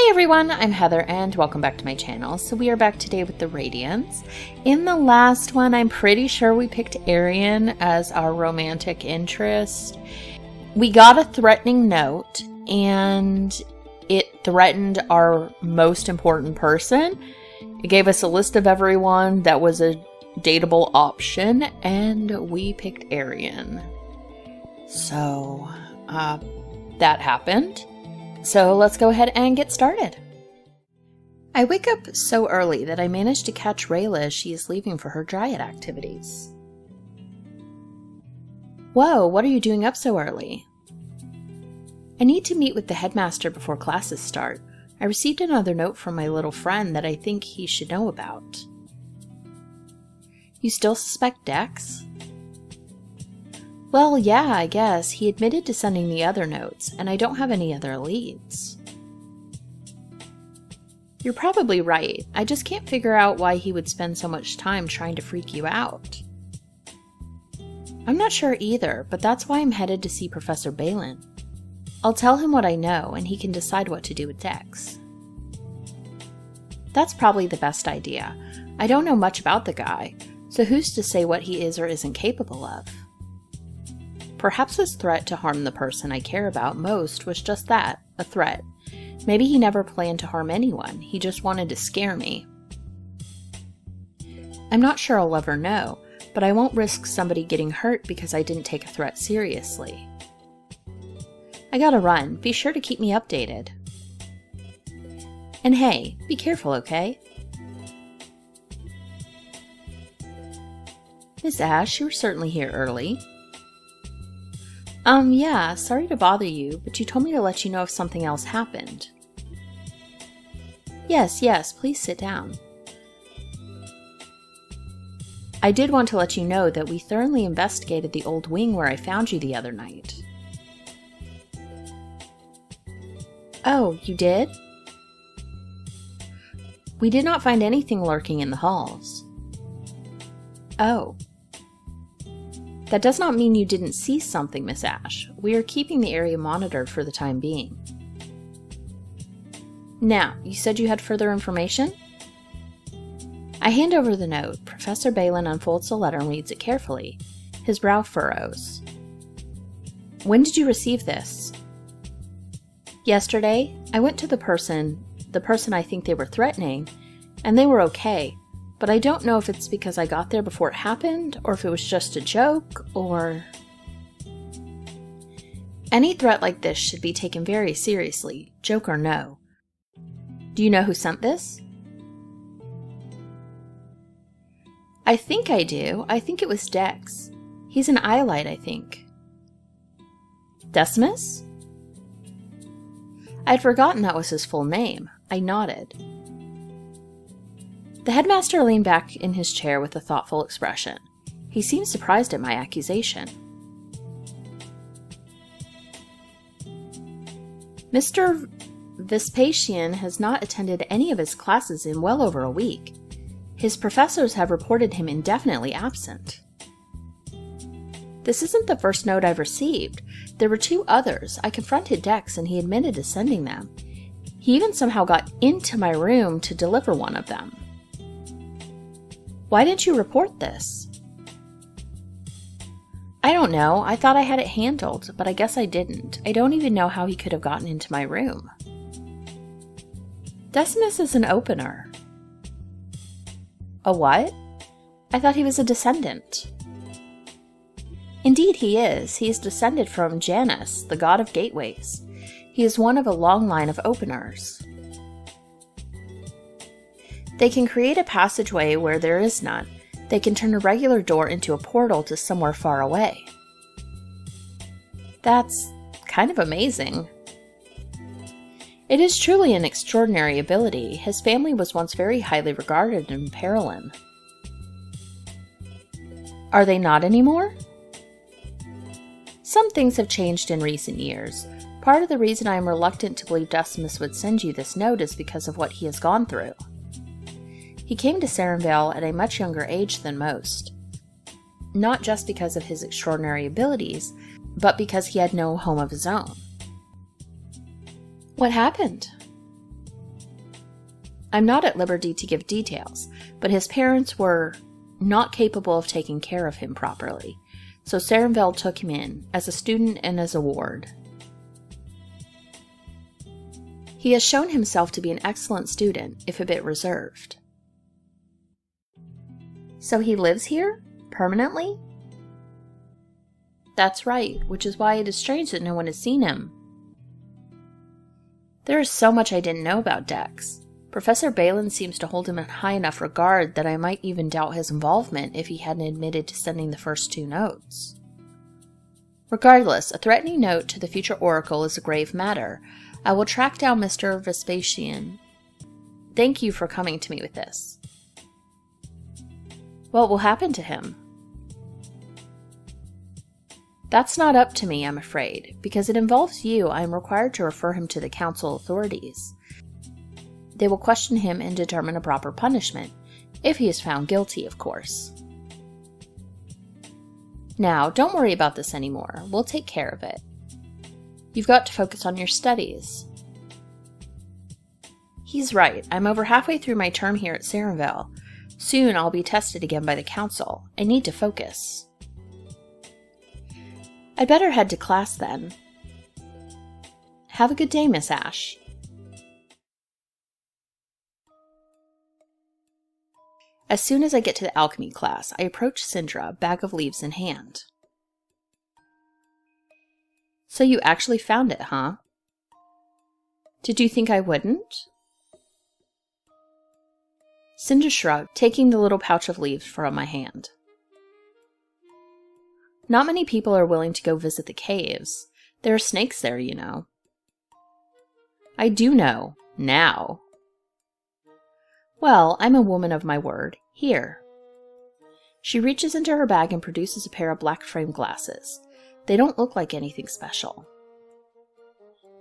Hey everyone, I'm Heather and welcome back to my channel. So we are back today with the Radiants. In the last one, I'm pretty sure we picked Arian as our romantic interest. We got a threatening note and it threatened our most important person. It gave us a list of everyone that was a dateable option and we picked Arian. So, that happened. So let's go ahead and get started. I wake up so early that I manage to catch Rayla as she is leaving for her Dryad activities. Whoa, what are you doing up so early? I need to meet with the headmaster before classes start. I received another note from my little friend that I think he should know about. You still suspect Dex? Well, yeah, I guess. He admitted to sending the other notes, and I don't have any other leads. You're probably right. I just can't figure out why he would spend so much time trying to freak you out. I'm not sure either, but that's why I'm headed to see Professor Balin. I'll tell him what I know, and he can decide what to do with Dex. That's probably the best idea. I don't know much about the guy, so who's to say what he is or isn't capable of? Perhaps his threat to harm the person I care about most was just that, a threat. Maybe he never planned to harm anyone, he just wanted to scare me. I'm not sure I'll ever know, but I won't risk somebody getting hurt because I didn't take a threat seriously. I gotta run, be sure to keep me updated. And hey, be careful, okay? Miss Ash, you were certainly here early. Yeah, sorry to bother you, but you told me to let you know if something else happened. Yes, please sit down. I did want to let you know that we thoroughly investigated the old wing where I found you the other night. Oh, you did? We did not find anything lurking in the halls. Oh. That does not mean you didn't see something, Miss Ash. We are keeping the area monitored for the time being. Now, you said you had further information? I hand over the note. Professor Balin unfolds the letter and reads it carefully. His brow furrows. When did you receive this? Yesterday. I went to the person I think they were threatening, and they were okay. But I don't know if it's because I got there before it happened, or if it was just a joke, or... Any threat like this should be taken very seriously, joke or no. Do you know who sent this? I think I do. I think it was Dex. He's an Iolite, I think. Decimus? I'd forgotten that was his full name. I nodded. The headmaster leaned back in his chair with a thoughtful expression. He seemed surprised at my accusation. Mr. Vespasian has not attended any of his classes in well over a week. His professors have reported him indefinitely absent. This isn't the first note I've received. There were 2 others. I confronted Dex and he admitted to sending them. He even somehow got into my room to deliver one of them. Why didn't you report this? I don't know. I thought I had it handled, but I guess I didn't. I don't even know how he could have gotten into my room. Decimus is an opener. A what? I thought he was a descendant. Indeed he is. He is descended from Janus, the god of gateways. He is one of a long line of openers. They can create a passageway where there is none. They can turn a regular door into a portal to somewhere far away. That's kind of amazing. It is truly an extraordinary ability. His family was once very highly regarded in Paralin. Are they not anymore? Some things have changed in recent years. Part of the reason I am reluctant to believe Decimus would send you this note is because of what he has gone through. He came to Sarenvale at a much younger age than most. Not just because of his extraordinary abilities, but because he had no home of his own. What happened? I'm not at liberty to give details, but his parents were not capable of taking care of him properly, so Sarenville took him in, as a student and as a ward. He has shown himself to be an excellent student, if a bit reserved. So he lives here? Permanently? That's right, which is why it is strange that no one has seen him. There is so much I didn't know about Dex. Professor Balin seems to hold him in high enough regard that I might even doubt his involvement if he hadn't admitted to sending the first 2 notes. Regardless, a threatening note to the future Oracle is a grave matter. I will track down Mr. Vespasian. Thank you for coming to me with this. What will happen to him? That's not up to me, I'm afraid. Because it involves you, I am required to refer him to the council authorities. They will question him and determine a proper punishment, if he is found guilty, of course. Now, don't worry about this anymore. We'll take care of it. You've got to focus on your studies. He's right. I'm over halfway through my term here at Sarenville. Soon I'll be tested again by the council. I need to focus. I'd better head to class then. Have a good day, Miss Ash. As soon as I get to the alchemy class, I approach Syndra, bag of leaves in hand. So you actually found it, huh? Did you think I wouldn't? Syndra shrugged, taking the little pouch of leaves from my hand. Not many people are willing to go visit the caves. There are snakes there, you know. I do know. Now. Well, I'm a woman of my word. Here. She reaches into her bag and produces a pair of black frame glasses. They don't look like anything special.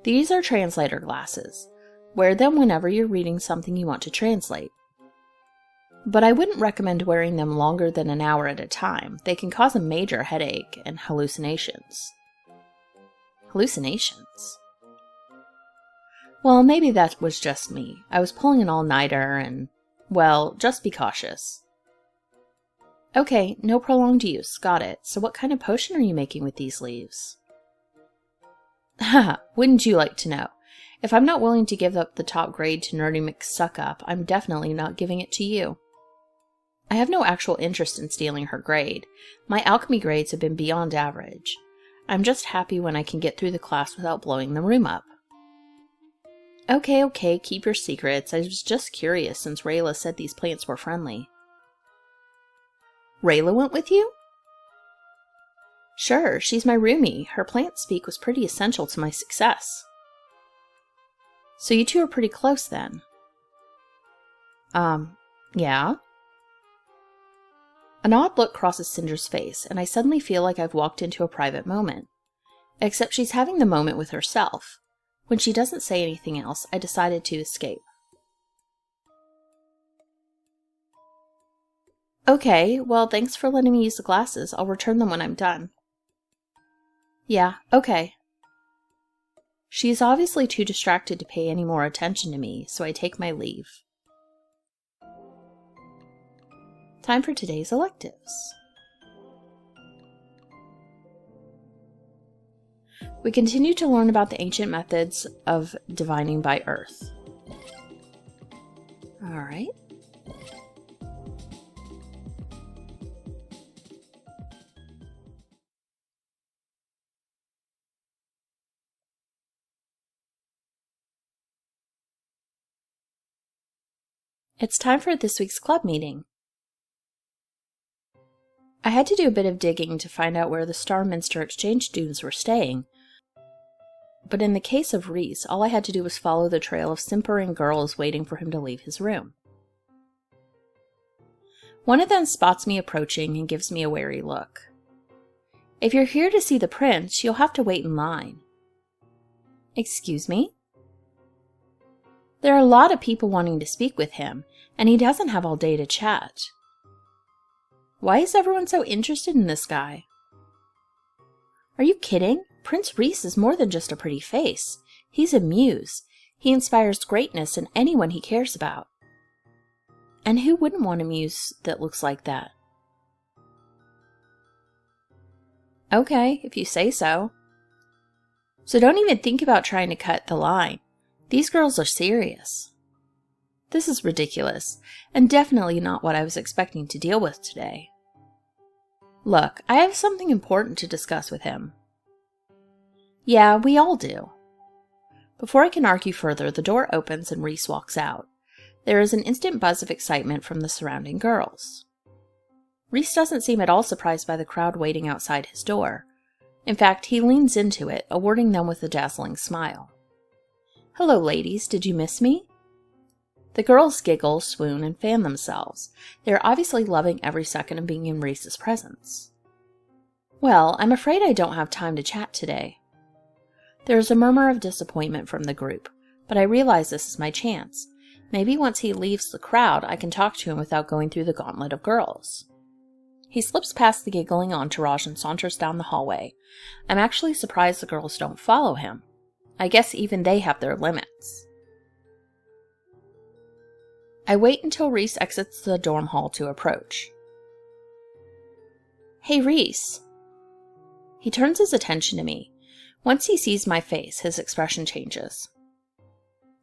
These are translator glasses. Wear them whenever you're reading something you want to translate. But I wouldn't recommend wearing them longer than an hour at a time. They can cause a major headache and hallucinations. Hallucinations? Well, maybe that was just me. I was pulling an all-nighter and, well, just be cautious. Okay, no prolonged use. Got it. So what kind of potion are you making with these leaves? Haha, wouldn't you like to know? If I'm not willing to give up the top grade to Nerdy McSuckup, I'm definitely not giving it to you. I have no actual interest in stealing her grade. My alchemy grades have been beyond average. I'm just happy when I can get through the class without blowing the room up. Okay, keep your secrets. I was just curious since Rayla said these plants were friendly. Rayla went with you? Sure, she's my roomie. Her plant speak was pretty essential to my success. So you two are pretty close then? Yeah? An odd look crosses Syndra's face, and I suddenly feel like I've walked into a private moment. Except she's having the moment with herself. When she doesn't say anything else, I decided to escape. Okay, well, thanks for letting me use the glasses. I'll return them when I'm done. Yeah, okay. She is obviously too distracted to pay any more attention to me, so I take my leave. Time for today's electives. We continue to learn about the ancient methods of divining by earth. Alright. It's time for this week's club meeting. I had to do a bit of digging to find out where the Starminster Exchange students were staying. But in the case of Reese, all I had to do was follow the trail of simpering girls waiting for him to leave his room. One of them spots me approaching and gives me a wary look. If you're here to see the prince, you'll have to wait in line. Excuse me? There are a lot of people wanting to speak with him, and he doesn't have all day to chat. Why is everyone so interested in this guy? Are you kidding? Prince Reese is more than just a pretty face. He's a muse. He inspires greatness in anyone he cares about. And who wouldn't want a muse that looks like that? Okay, if you say so. So don't even think about trying to cut the line. These girls are serious. This is ridiculous, and definitely not what I was expecting to deal with today. Look, I have something important to discuss with him. Yeah, we all do. Before I can argue further, the door opens and Rhys walks out. There is an instant buzz of excitement from the surrounding girls. Rhys doesn't seem at all surprised by the crowd waiting outside his door. In fact, he leans into it, awarding them with a dazzling smile. Hello, ladies, did you miss me? The girls giggle, swoon, and fan themselves. They are obviously loving every second of being in Rhys's presence. Well, I'm afraid I don't have time to chat today. There is a murmur of disappointment from the group, but I realize this is my chance. Maybe once he leaves the crowd, I can talk to him without going through the gauntlet of girls. He slips past the giggling entourage and saunters down the hallway. I'm actually surprised the girls don't follow him. I guess even they have their limits. I wait until Rhys exits the dorm hall to approach. Hey, Rhys. He turns his attention to me. Once he sees my face, his expression changes.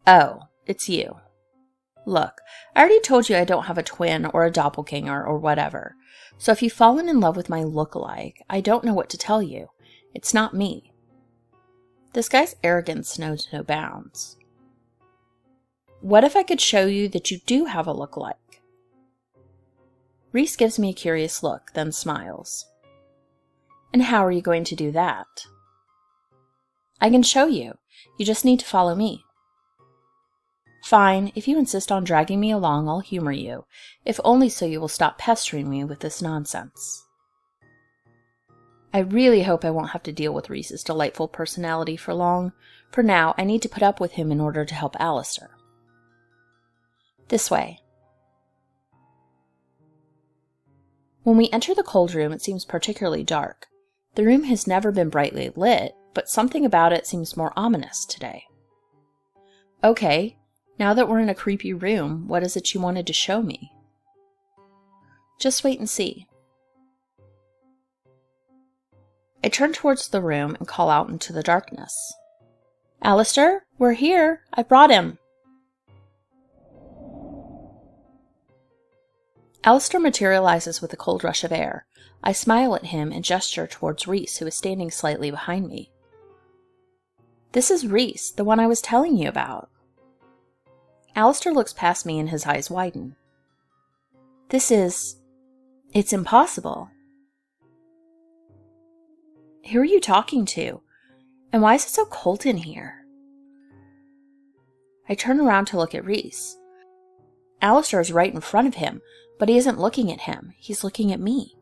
Oh, it's you. Look, I already told you I don't have a twin or a doppelganger or whatever, so if you've fallen in love with my look-alike, I don't know what to tell you. It's not me. This guy's arrogance knows no bounds. What if I could show you that you do have a look-alike? Rhys gives me a curious look, then smiles. And how are you going to do that? I can show you. You just need to follow me. Fine, if you insist on dragging me along, I'll humor you, if only so you will stop pestering me with this nonsense. I really hope I won't have to deal with Rhys's delightful personality for long. For now, I need to put up with him in order to help Alistair. This way. When we enter the cold room, it seems particularly dark. The room has never been brightly lit, but something about it seems more ominous today. Okay. Now that we're in a creepy room, what is it you wanted to show me? Just wait and see. I turn towards the room and call out into the darkness. Alistair, we're here. I brought him. Alistair materializes with a cold rush of air. I smile at him and gesture towards Rhys, who is standing slightly behind me. This is Rhys, the one I was telling you about. Alistair looks past me and his eyes widen. It's impossible. Who are you talking to? And why is it so cold in here? I turn around to look at Rhys. Alistair is right in front of him, but he isn't looking at him. He's looking at me.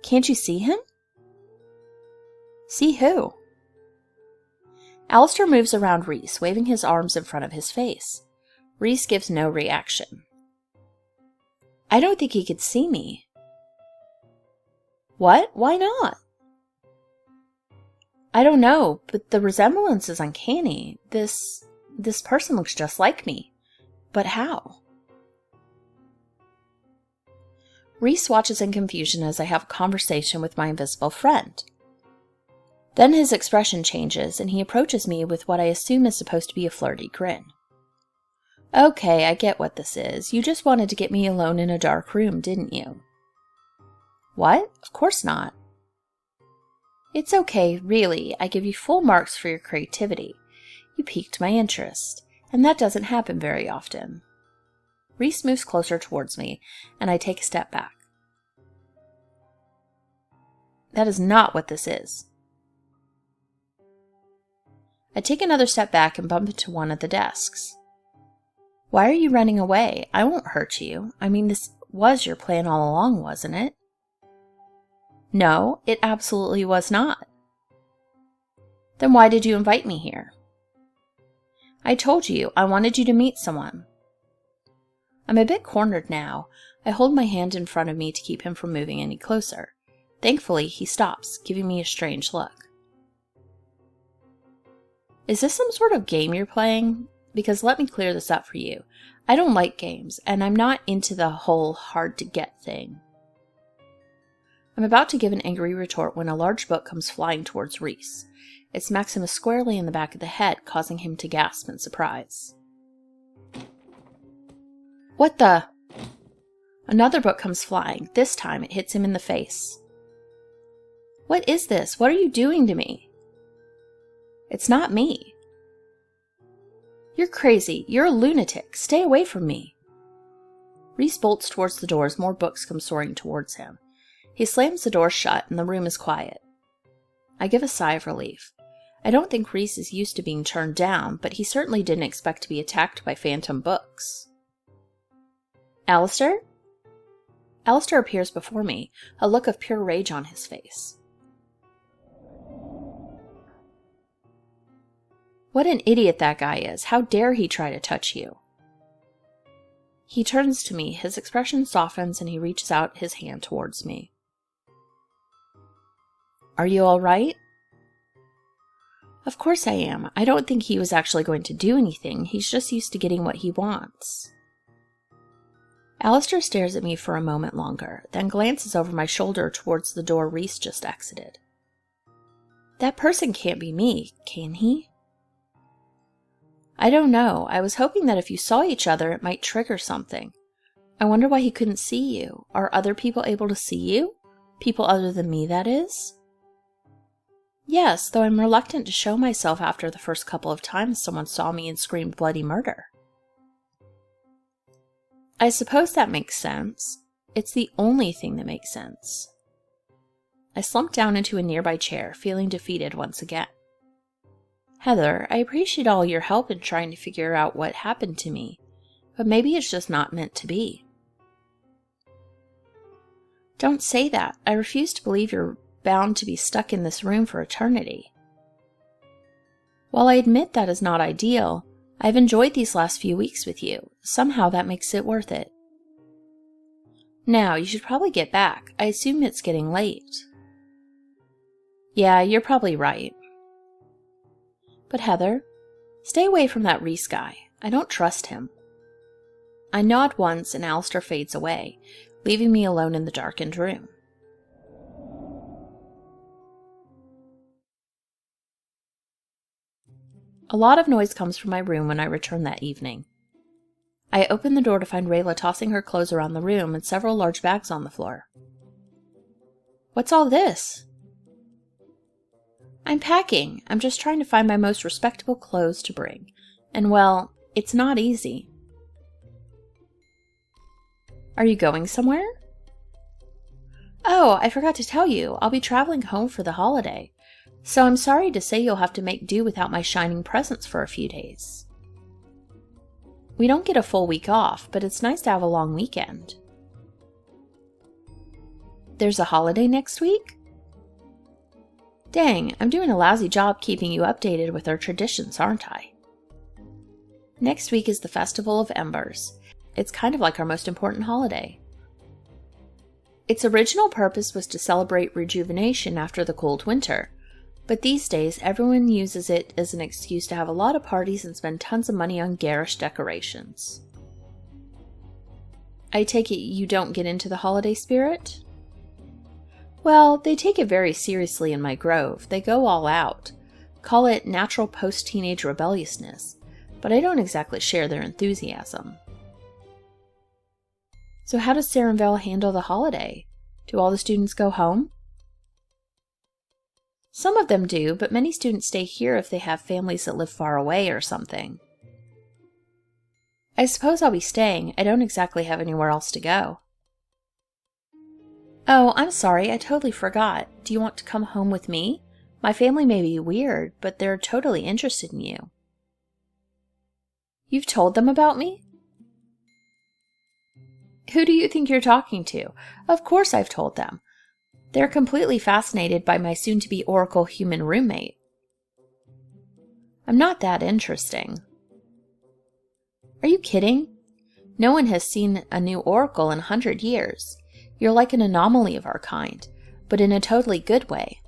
Can't you see him? See who? Alistair moves around Rhys, waving his arms in front of his face. Rhys gives no reaction. I don't think he could see me. What? Why not? I don't know, but the resemblance is uncanny. This person looks just like me. But how? Rhys watches in confusion as I have a conversation with my invisible friend. Then his expression changes, and he approaches me with what I assume is supposed to be a flirty grin. Okay, I get what this is. You just wanted to get me alone in a dark room, didn't you? What? Of course not. It's okay, really. I give you full marks for your creativity. You piqued my interest, and that doesn't happen very often. Rhys moves closer towards me, and I take a step back. That is not what this is. I take another step back and bump into one of the desks. Why are you running away? I won't hurt you. I mean, this was your plan all along, wasn't it? No, it absolutely was not. Then why did you invite me here? I told you, I wanted you to meet someone. I'm a bit cornered now. I hold my hand in front of me to keep him from moving any closer. Thankfully, he stops, giving me a strange look. Is this some sort of game you're playing? Because let me clear this up for you. I don't like games, and I'm not into the whole hard-to-get thing. I'm about to give an angry retort when a large book comes flying towards Reese. It smacks him squarely in the back of the head, causing him to gasp in surprise. What the? Another book comes flying. This time it hits him in the face. What is this? What are you doing to me? It's not me. You're crazy. You're a lunatic. Stay away from me. Reese bolts towards the door as more books come soaring towards him. He slams the door shut and the room is quiet. I give a sigh of relief. I don't think Reese is used to being turned down, but he certainly didn't expect to be attacked by phantom books. Alistair? Alistair appears before me, a look of pure rage on his face. What an idiot that guy is. How dare he try to touch you? He turns to me, his expression softens, and he reaches out his hand towards me. Are you all right? Of course I am. I don't think he was actually going to do anything. He's just used to getting what he wants. Alistair stares at me for a moment longer, then glances over my shoulder towards the door Reese just exited. That person can't be me, can he? I don't know. I was hoping that if you saw each other, it might trigger something. I wonder why he couldn't see you. Are other people able to see you? People other than me, that is? Yes, though I'm reluctant to show myself after the first couple of times someone saw me and screamed bloody murder. I suppose that makes sense. It's the only thing that makes sense. I slumped down into a nearby chair, feeling defeated once again. Heather, I appreciate all your help in trying to figure out what happened to me, but maybe it's just not meant to be. Don't say that. I refuse to believe you're bound to be stuck in this room for eternity. While I admit that is not ideal, I've enjoyed these last few weeks with you. Somehow that makes it worth it. Now, you should probably get back. I assume it's getting late. Yeah, you're probably right. But Heather, stay away from that Reese guy. I don't trust him. I nod once and Alistair fades away, leaving me alone in the darkened room. A lot of noise comes from my room when I return that evening. I open the door to find Rayla tossing her clothes around the room and several large bags on the floor. What's all this? I'm packing. I'm just trying to find my most respectable clothes to bring. And well, it's not easy. Are you going somewhere? Oh, I forgot to tell you. I'll be traveling home for the holiday. So I'm sorry to say you'll have to make do without my shining presence for a few days. We don't get a full week off, but it's nice to have a long weekend. There's a holiday next week? Dang, I'm doing a lousy job keeping you updated with our traditions, aren't I? Next week is the Festival of Embers. It's kind of like our most important holiday. Its original purpose was to celebrate rejuvenation after the cold winter. But these days, everyone uses it as an excuse to have a lot of parties and spend tons of money on garish decorations. I take it you don't get into the holiday spirit? Well, they take it very seriously in my grove. They go all out. Call it natural post-teenage rebelliousness, but I don't exactly share their enthusiasm. So how does Sarenvale handle the holiday? Do all the students go home? Some of them do, but many students stay here if they have families that live far away or something. I suppose I'll be staying. I don't exactly have anywhere else to go. Oh, I'm sorry, I totally forgot. Do you want to come home with me? My family may be weird, but they're totally interested in you. You've told them about me? Who do you think you're talking to? Of course I've told them. They're completely fascinated by my soon-to-be Oracle human roommate. I'm not that interesting. Are you kidding? No one has seen a new Oracle in 100 years. You're like an anomaly of our kind, but in a totally good way.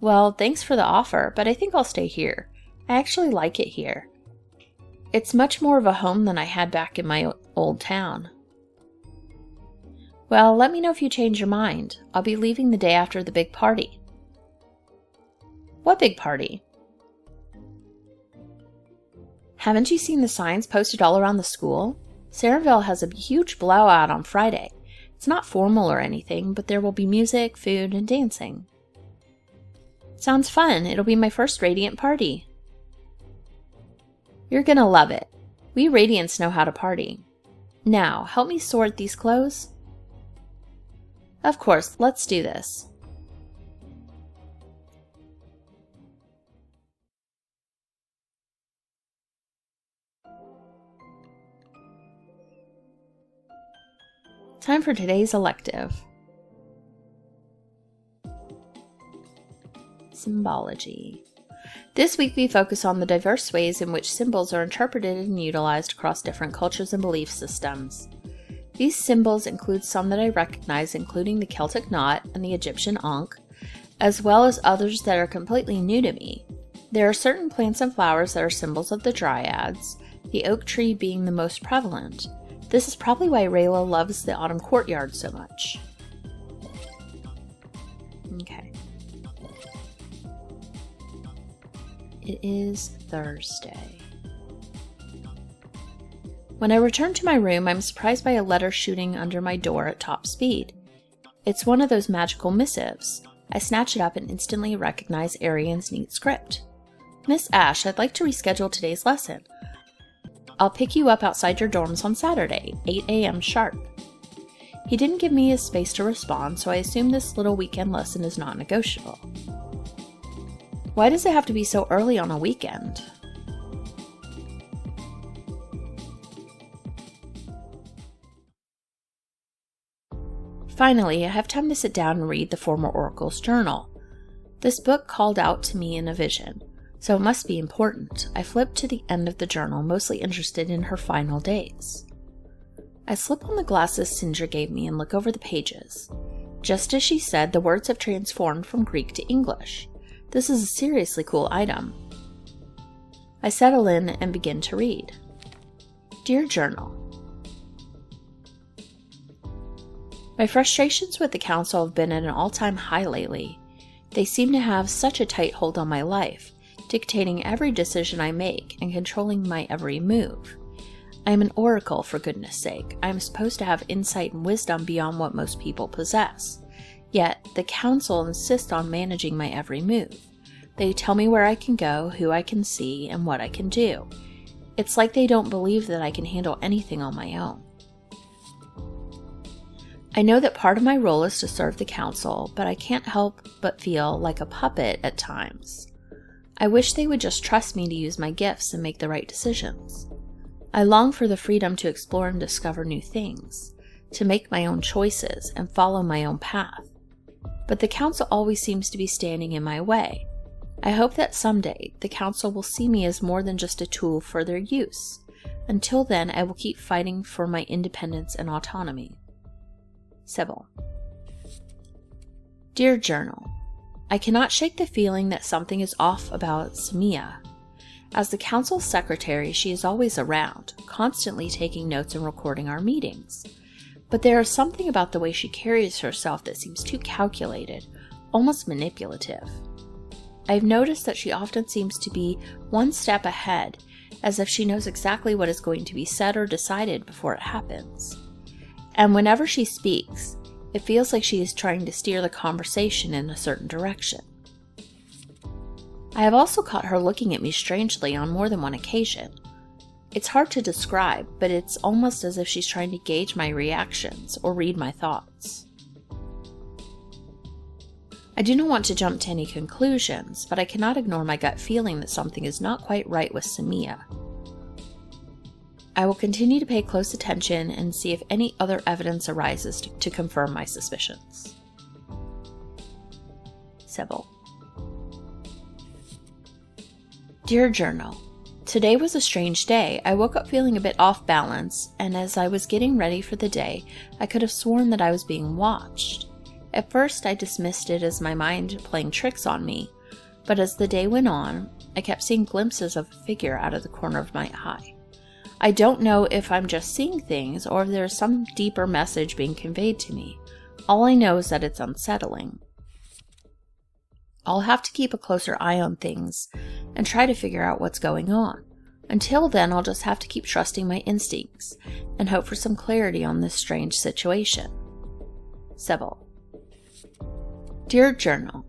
Well, thanks for the offer, but I think I'll stay here. I actually like it here. It's much more of a home than I had back in my old town. Well, let me know if you change your mind. I'll be leaving the day after the big party. What big party? Haven't you seen the signs posted all around the school? Sarenville has a huge blowout on Friday. It's not formal or anything, but there will be music, food, and dancing. Sounds fun. It'll be my first Radiant party. You're gonna love it. We Radiants know how to party. Now, help me sort these clothes. Of course, let's do this. Time for today's elective. Symbology. This week we focus on the diverse ways in which symbols are interpreted and utilized across different cultures and belief systems. These symbols include some that I recognize, including the Celtic knot and the Egyptian ankh, as well as others that are completely new to me. There are certain plants and flowers that are symbols of the dryads, the oak tree being the most prevalent. This is probably why Rayla loves the autumn courtyard so much. Okay. It is Thursday. When I return to my room, I'm surprised by a letter shooting under my door at top speed. It's one of those magical missives. I snatch it up and instantly recognize Arian's neat script. Miss Ash, I'd like to reschedule today's lesson. I'll pick you up outside your dorms on Saturday, 8 a.m. sharp. He didn't give me a space to respond, so I assume this little weekend lesson is not negotiable. Why does it have to be so early on a weekend? Finally, I have time to sit down and read the former Oracle's journal. This book called out to me in a vision, so it must be important. I flip to the end of the journal, mostly interested in her final days. I slip on the glasses Sindra gave me and look over the pages. Just as she said, the words have transformed from Greek to English. This is a seriously cool item. I settle in and begin to read. Dear Journal, my frustrations with the council have been at an all-time high lately. They seem to have such a tight hold on my life, dictating every decision I make and controlling my every move. I am an oracle, for goodness sake. I am supposed to have insight and wisdom beyond what most people possess. Yet, the council insists on managing my every move. They tell me where I can go, who I can see, and what I can do. It's like they don't believe that I can handle anything on my own. I know that part of my role is to serve the council, but I can't help but feel like a puppet at times. I wish they would just trust me to use my gifts and make the right decisions. I long for the freedom to explore and discover new things, to make my own choices and follow my own path. But the council always seems to be standing in my way. I hope that someday the council will see me as more than just a tool for their use. Until then, I will keep fighting for my independence and autonomy. Sybil. Dear Journal, I cannot shake the feeling that something is off about Samia. As the council secretary, she is always around, constantly taking notes and recording our meetings. But there is something about the way she carries herself that seems too calculated, almost manipulative. I've noticed that she often seems to be one step ahead, as if she knows exactly what is going to be said or decided before it happens. And whenever she speaks, it feels like she is trying to steer the conversation in a certain direction. I have also caught her looking at me strangely on more than one occasion. It's hard to describe, but it's almost as if she's trying to gauge my reactions or read my thoughts. I do not want to jump to any conclusions, but I cannot ignore my gut feeling that something is not quite right with Samia. I will continue to pay close attention and see if any other evidence arises to confirm my suspicions. Sybil. Dear Journal, today was a strange day. I woke up feeling a bit off balance, and as I was getting ready for the day, I could have sworn that I was being watched. At first, I dismissed it as my mind playing tricks on me, but as the day went on, I kept seeing glimpses of a figure out of the corner of my eye. I don't know if I'm just seeing things or if there's some deeper message being conveyed to me. All I know is that it's unsettling. I'll have to keep a closer eye on things and try to figure out what's going on. Until then, I'll just have to keep trusting my instincts and hope for some clarity on this strange situation. Sybil. Dear Journal,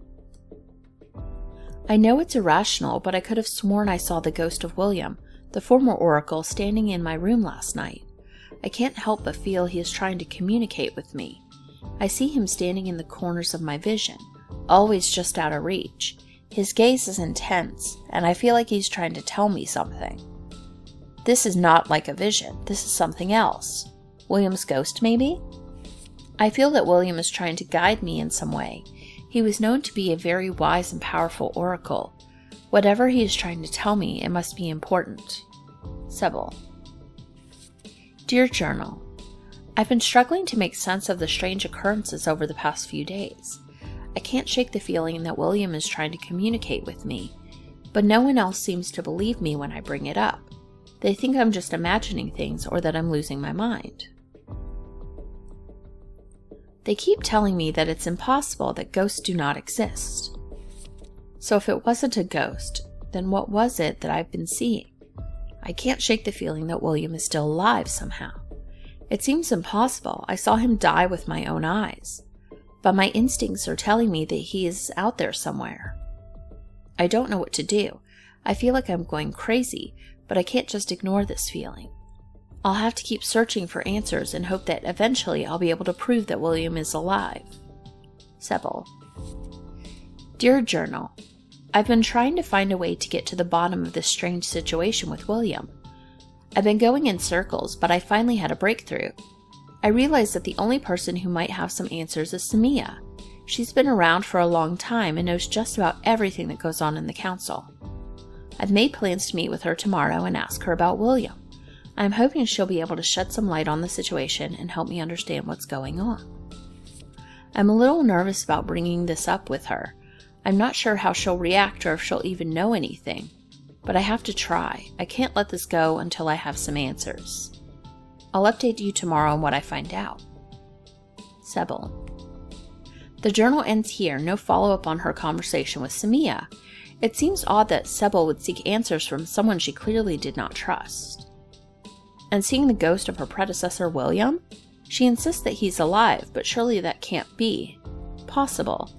I know it's irrational, but I could have sworn I saw the ghost of William, the former oracle, standing in my room last night. I can't help but feel he is trying to communicate with me. I see him standing in the corners of my vision, always just out of reach. His gaze is intense, and I feel like he's trying to tell me something. This is not like a vision. This is something else. William's ghost, maybe? I feel that William is trying to guide me in some way. He was known to be a very wise and powerful oracle. Whatever he is trying to tell me, it must be important. Sybil. Dear Journal, I've been struggling to make sense of the strange occurrences over the past few days. I can't shake the feeling that William is trying to communicate with me, but no one else seems to believe me when I bring it up. They think I'm just imagining things or that I'm losing my mind. They keep telling me that it's impossible, that ghosts do not exist. So if it wasn't a ghost, then what was it that I've been seeing? I can't shake the feeling that William is still alive somehow. It seems impossible. I saw him die with my own eyes. But my instincts are telling me that he is out there somewhere. I don't know what to do. I feel like I'm going crazy, but I can't just ignore this feeling. I'll have to keep searching for answers and hope that eventually I'll be able to prove that William is alive. Sybil. Dear Journal, I've been trying to find a way to get to the bottom of this strange situation with William. I've been going in circles, but I finally had a breakthrough. I realized that the only person who might have some answers is Samia. She's been around for a long time and knows just about everything that goes on in the council. I've made plans to meet with her tomorrow and ask her about William. I'm hoping she'll be able to shed some light on the situation and help me understand what's going on. I'm a little nervous about bringing this up with her. I'm not sure how she'll react or if she'll even know anything, but I have to try. I can't let this go until I have some answers. I'll update you tomorrow on what I find out. Sybil. The journal ends here. No follow-up on her conversation with Samia. It seems odd that Sybil would seek answers from someone she clearly did not trust. And seeing the ghost of her predecessor, William? She insists that he's alive, but surely that can't be possible.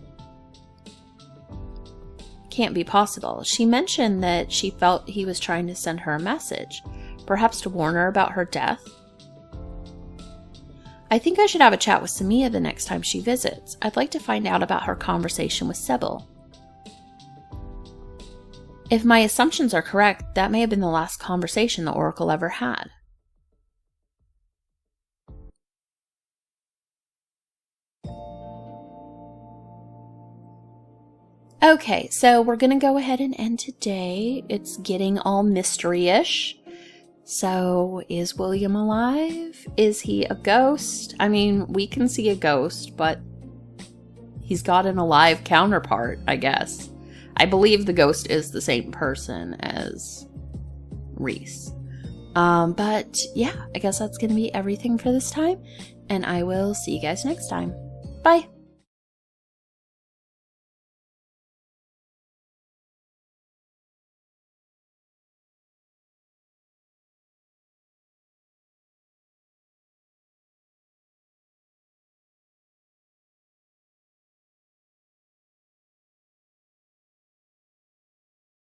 Can't be possible. She mentioned that she felt he was trying to send her a message, perhaps to warn her about her death. I think I should have a chat with Samia the next time she visits. I'd like to find out about her conversation with Sybil. If my assumptions are correct, that may have been the last conversation the Oracle ever had. Okay, so we're going to go ahead and end today. It's getting all mystery-ish. So, is William alive? Is he a ghost? I mean, we can see a ghost, but he's got an alive counterpart, I guess. I believe the ghost is the same person as Reese. But yeah, I guess that's going to be everything for this time, and I will see you guys next time. Bye!